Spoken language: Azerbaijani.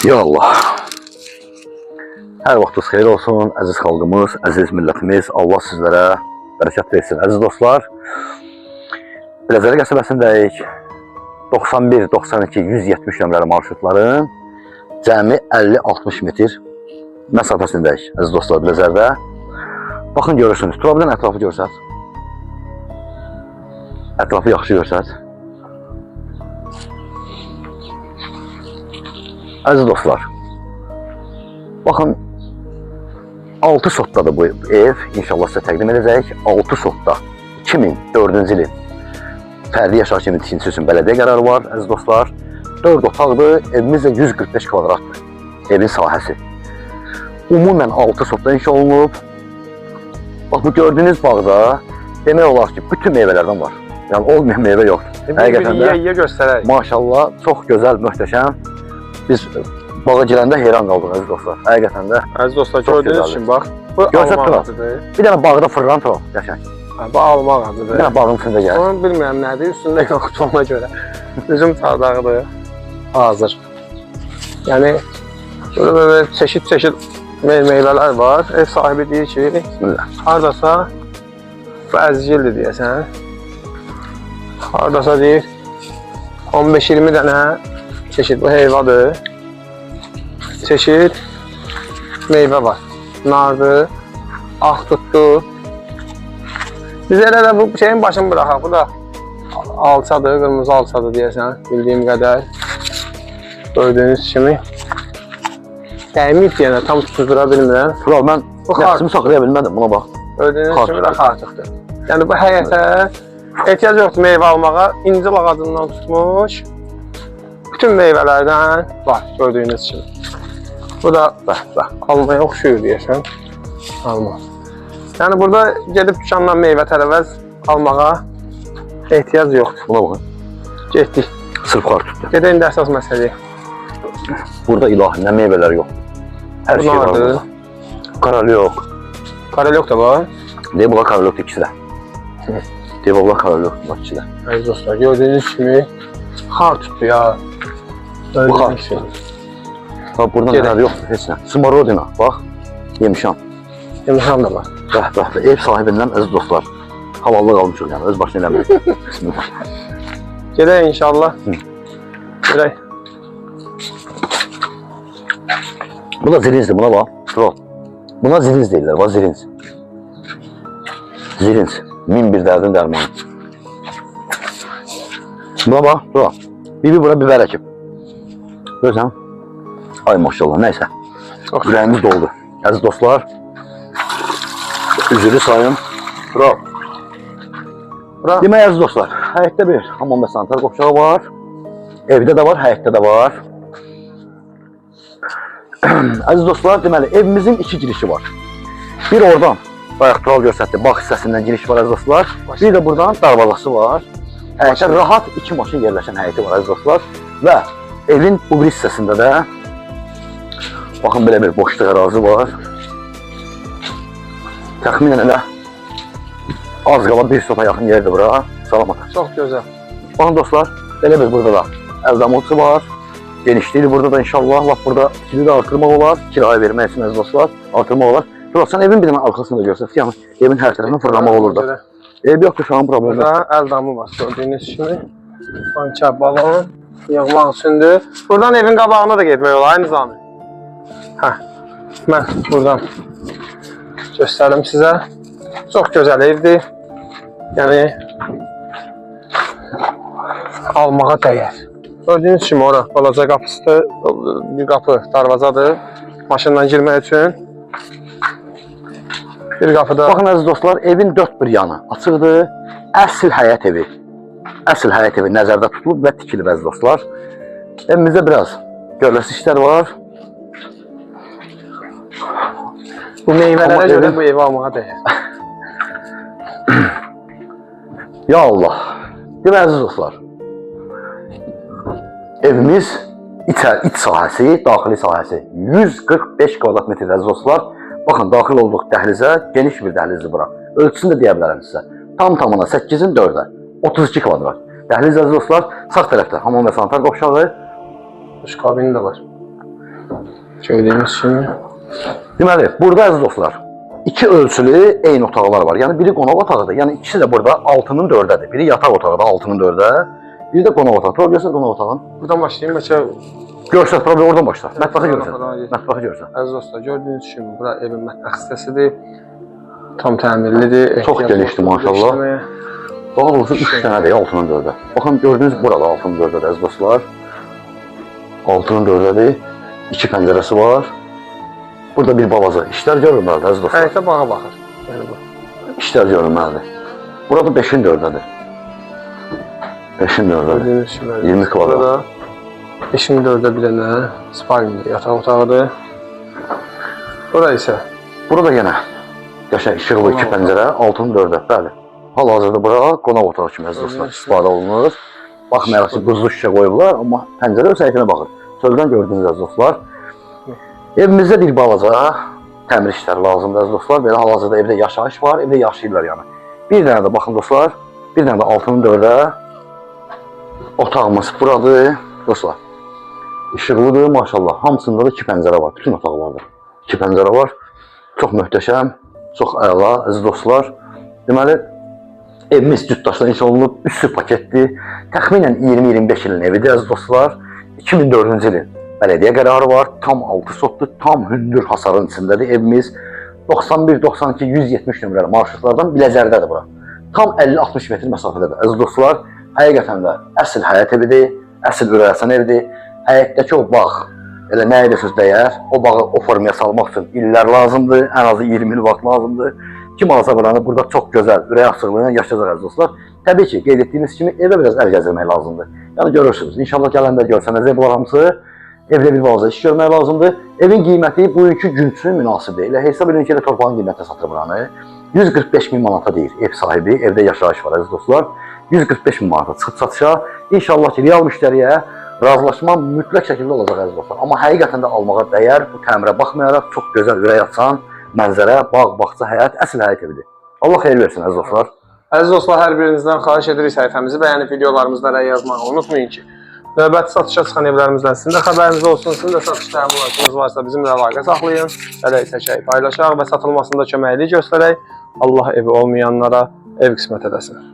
Ya Allah. Hər vaxtınız xeyir olsun, əziz xalqımız, əziz millətimiz. Allah sizlərə bərəkət versin. Əziz dostlar, Biləcəri qəsəbəsindəyik. 91, 92, 170 nömrəli marşrutların cəmi 50-60 metr məsafəsindəyik. Əziz dostlar, Biləcərdə. Baxın, görürsünüz. Turabilən ətrafı görsət. Ətrafı yaxşı görsət. Əziz dostlar, baxın, 6 sotdadır bu ev, inşallah sizə təqdim edəcəyik. 6 sotda 2004-cü ilin fərdi yaşayış evi tikintisi üçün bələdiyyə qərarı var, əziz dostlar. 4 otaqdır, evimiz də 145 kvadratdır, evin sahəsi. Ümumən 6 sotda inşa olunub. Bax, bu gördüyünüz bağda demək olar ki, bütün meyvələrdən var. Yəni, olmayan meyvə yoxdur. Həqiqətən də göstərək. Maşallah, çox gözəl, möhtəşəm. Biz bağa girəndə heyran qaldıq, əziz dostlar. Həqiqətən də. Əziz dostlar, gördüyünüz kimi bax. Bu alma ağacıdır. Bir dənə bağda fırlan tural, qəşəng. Bu alma ağacıdır. Bir dənə bağın üstündə gəlir. Onu bilmirəm nədir, üstündə yoxdur ona görə. Üzüm çardağıdır. Hazır. Yəni, böyle çeşit meyvələr var. Ev sahibi deyir ki, haradasa bu əzgildir deyəsən. Haradasa deyir 15-20 dənə çeşit bu heyvadır. Çeşit meyvə var. Nardır, ağ tutdu. Biz elə də bu şeyin başını bıraxaq. Bu da alçadır, qırmızı alçadır deyəsən, bildiyim qədər. Gördüyünüz kimi. Dəymiyib deyənə, tam tutdura bilmirəm. Tural, mən nəfsimi saxlaya bilmədim, buna bax. Gördüyünüz kimi də xartıqdır. Yəni bu həyətə ehtiyac yoxdur meyvə almağa. İncil ağacından tutmuş. Bütün meyvələrdən var, gördüyünüz kimi. Bu da, bax, almaya oxşuyur deyəsən. Alma. Yəni burada gedib dükandan meyvə tərəvəz almağa ehtiyac yoxdur. Buna baxın. Getdik. Sırf xar tutdu. Gedək indi əsas məsələyə. Burada ilahi, nə meyvələr yoxdur. Hər şey var burada. Karalyok. Karalyok da var. Deyib, bunlar karalyokdur ikisi də. Deyib, bunlar karalyokdur, bak ikisi də. Əziz dostlar, gördüyünüz kimi xar tutdu ya. Bu xar tutdu. Bax, burada nələr yoxdur, heç nə. Smarodina, bax, yemişam. Yemişam da var. Bəh, ev sahibindən əziz dostlar. Havallı qalmışıq yəni, öz başına eləməyik. Bismillah. Gedək inşallah. Gedək. Bu da zilinzdir, buna bax. Tural. Buna zilinz deyirlər, bax zilinz. Zilinz. 1001 dərdin dərmanı. Buna bax, tural. Bibi bura biber əkib. Görürsən? Ay maşallah, neysə. Ürəyimiz doldu. Əziz dostlar, üzülü sayın. Tural. Demək, əziz dostlar, həyətdə bir hamam və sanitar qopşağı var. Evdə də var, həyətdə də var. Əziz dostlar, deməli, evimizin 2 girişi var. Bir oradan, bayaq Tural göstərdi, bağ hissəsindən giriş var, əziz dostlar. Bir də buradan darvazası var. Həyətdə rahat 2 maşın yerləşən həyəti var, əziz dostlar. Və evin bu bir hissəsində də baxın, belə bir boşluq ərazi var. Təxminən elə az qala bir sota yaxın yerdir bura. Salamat. Çox gözəl. Baxın dostlar, belə bir burada da əldamotçu var. Genişliyi burada da inşallah, lap burada fikri də artırmaq olar. Kiraya vermək üçün əziz dostlar, artırmaq olar. Tural, sən evin bir dənə arxasını da görsət ki, yəni evin hər tərəfindən fırlamaq olur da. Ev yoxdur, şu an problemi. Burada əldamı var, gördüyünüz kimi. Bankə balon, yığmaq üçündür. Buradan evin qabağına da getmək olar, aynı zamanda. Mən buradan göstərim sizə. Çox gözəl evdir. Yəni, almağa dəyər. Gördüyünüz kimi ora balaca qapısıdır, bir qapı darvazadır maşından girmək üçün. Bir qapıda. Baxın əziz dostlar, evin 4 bir yanı açıqdır. Əsl həyət evi. Əsl həyət evi nəzərdə tutulub və tikilib əziz dostlar. Evimizdə biraz görüləsi işlər var. Bu meyvələrə görə bu evi almağa dəyər. Ya Allah. Demək əziz dostlar. Evimiz iç sahəsi, daxili sahəsi 145 kvadrat metr əziz dostlar. Baxın, daxil olduq dəhlizə, geniş bir dəhlizdir bura. Ölçüsünü də deyə bilərəm sizə. Tam-tamına 8-in 4-ə, 32 kvadrat. Dəhliz əziz dostlar, sağ tərəfdə hamam və sanitar qopşağı. Duş kabini də var. Gördüyünüz kimi. Deməli, burada əziz dostlar, iki ölçülü eyni otaqlar var. Yəni biri qonaq otağıdır. Yəni ikisi də burada 6-nın 4-dədir. Biri yataq otağı da 6-nın 4-də, biri də qonaq otağı. Proqresiv qonaq otağın. Buradan başlayayım, bəlkə Görsət, problem oradan başla. Mətbəxi görsən. Mətbəxi görsən. əziz dostlar, gördüyünüz kimi bura evin mətbəx hissəsidir. Tam təmirlidir. Çox genişdir maşallah. Daha doğrusu 3 dənədir 6-nın 4-də. Baxın, gördüyünüz burada 6-nın 4-dədir əziz dostlar. 6-nın 4-dədir. 2 pəncərəsi var. Burada bir balaca işlər görünməlidir əziz dostlar. Həyətə bağa baxır. Yəni bu. İşlər görünməlidir. Burada 5-in 4-dədir. 5-in 4-dədir. Gördüyünüz kimi. 20 kvadrat. Burada 5-in 4-də bir dənə spalni yataq otağıdır. Bura isə Burada yenə qəşəng işıqlı 2 pəncərə 6-nın 4-də. Bəli. Hal-hazırda bura qonaq otağı kimi əziz dostlar istifadə olunur. Baxmayaraq ki, buzlu şüşə qoyublar, amma pəncərə öz həyətinə baxır. Çöldən gördüyünüz əziz dostlar. Evimizdə bir balaca təmir işləri lazımdır əziz dostlar. Belə hal-hazırda evdə yaşayış var, evdə yaşayırlar yəni. Bir dənə də baxın dostlar, bir dənə də 6-nın 4-də otağımız buradır. Dostlar, işıqlıdır maşallah. Hamısında da 2 pəncərə var, bütün otaqlarda. 2 pəncərə var. Çox möhtəşəm, çox əla əziz dostlar. Deməli, evimiz cütdaşla inşa olunub, üstü paketdir. Təxminən 20-25 ilin evidir əziz dostlar. 2004-cü ilin bələdiyyə qərarı var. Tam 6 sotdur, tam hündür hasarın içindədir evimiz. 91, 92, 170 nömrəli marşrutlardan Biləcərdədir bura. Tam 50-60 metr məsafədədir əziz dostlar. Həqiqətən də əsl həyət evidir, əsl ürəyəsən evidir. Həyətdəki o bağ, elə nə edirsiniz dəyər, o bağı o formaya salmaq üçün illər lazımdır, ən azı 20 il vaxt lazımdır. Kim alsa buranı, burada çox gözəl, ürək açıqlığına yaşayacaq əziz dostlar. Təbii ki, qeyd etdiyimiz kimi evə biraz əl gəzdirmək lazımdır. Yəni görürsünüz, inşallah gələndə görsənəcək bunlar hamısı. Evdə bir balaca iş görmək lazımdır. Evin qiyməti bugünkü gün üçün münasib deyil. Hesab edin ki, torpağın qiymətinə satır buranı. 145 min manata deyir ev sahibi, evdə yaşayış var əziz dostlar. 145 min manata çıxıb satışa. İnşallah ki, real müştəriyə razılaşma mütləq şəkildə olacaq əziz dostlar. Amma həqiqətən də almağa dəyər, bu təmirə baxmayaraq çox gözəl, ürək açan mənzərə, bağ, bağça, həyət, əsl həyət evidir. Allah xeyir versin əziz dostlar. Əziz dostlar, hər birinizdən xahiş edirik səhifəmizi bəyənib videolarımızda rəy yazmağı unutmayın ki, növbəti satışa çıxan evlərimizdən sizin də xəbəriniz olsun. Sizin də satış təminatınız varsa bizimlə əlaqə saxlayın. Gələk çəkək, paylaşaq və satılmasında köməklik göstərək. Allah evi olmayanlara ev qismət edəsin.